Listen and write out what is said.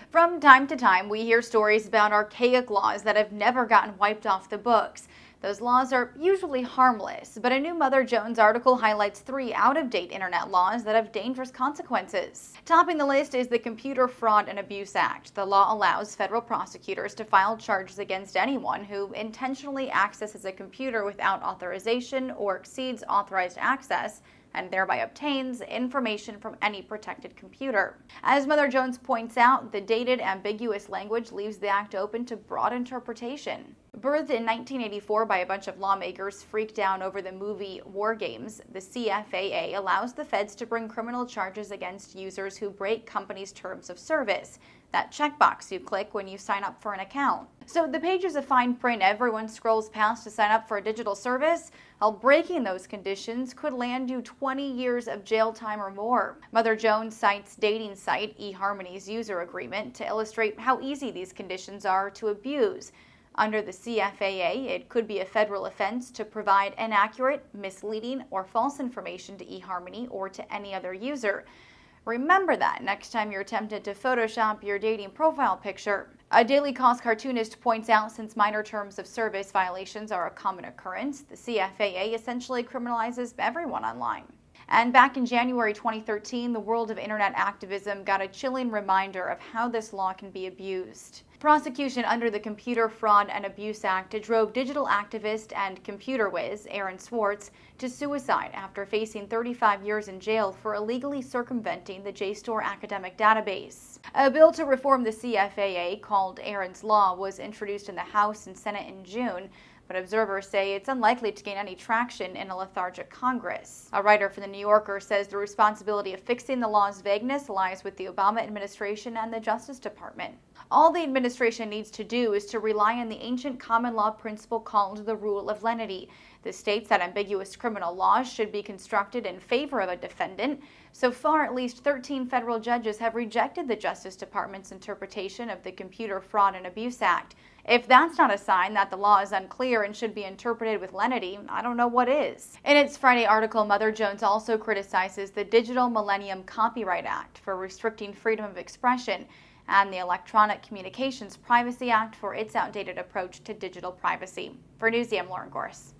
From time to time, we hear stories about archaic laws that have never gotten wiped off the books. Those laws are usually harmless, but a new Mother Jones article highlights 3 out-of-date internet laws that have dangerous consequences. Topping the list is the Computer Fraud and Abuse Act. The law allows federal prosecutors to file charges against anyone who intentionally accesses a computer without authorization or exceeds authorized access, and thereby obtains information from any protected computer. As Mother Jones points out, the dated, ambiguous language leaves the act open to broad interpretation. Birthed in 1984 by a bunch of lawmakers freaked out over the movie War Games, the CFAA allows the feds to bring criminal charges against users who break companies' terms of service, that checkbox you click when you sign up for an account. So the pages of fine print everyone scrolls past to sign up for a digital service, while breaking those conditions could land you 20 years of jail time or more. Mother Jones cites dating site eHarmony's user agreement to illustrate how easy these conditions are to abuse. Under the CFAA, it could be a federal offense to provide inaccurate, misleading, or false information to eHarmony or to any other user. Remember that next time you're tempted to Photoshop your dating profile picture. A Daily Kos cartoonist points out since minor terms of service violations are a common occurrence, the CFAA essentially criminalizes everyone online. And back in January 2013, the world of internet activism got a chilling reminder of how this law can be abused. Prosecution under the Computer Fraud and Abuse Act drove digital activist and computer whiz Aaron Swartz to suicide after facing 35 years in jail for illegally circumventing the JSTOR academic database. A bill to reform the CFAA, called Aaron's Law, was introduced in the House and Senate in June, but observers say it's unlikely to gain any traction in a lethargic Congress. A writer for The New Yorker says the responsibility of fixing the law's vagueness lies with the Obama administration and the Justice Department. All the administration needs to do is to rely on the ancient common law principle called the rule of lenity. This states that ambiguous criminal laws should be constructed in favor of a defendant. So far, at least 13 federal judges have rejected the Justice Department's interpretation of the Computer Fraud and Abuse Act. If that's not a sign that the law is unclear and should be interpreted with lenity, I don't know what is. In its Friday article, Mother Jones also criticizes the Digital Millennium Copyright Act for restricting freedom of expression and the Electronic Communications Privacy Act for its outdated approach to digital privacy. For Newsy, I'm Lauren Gorse.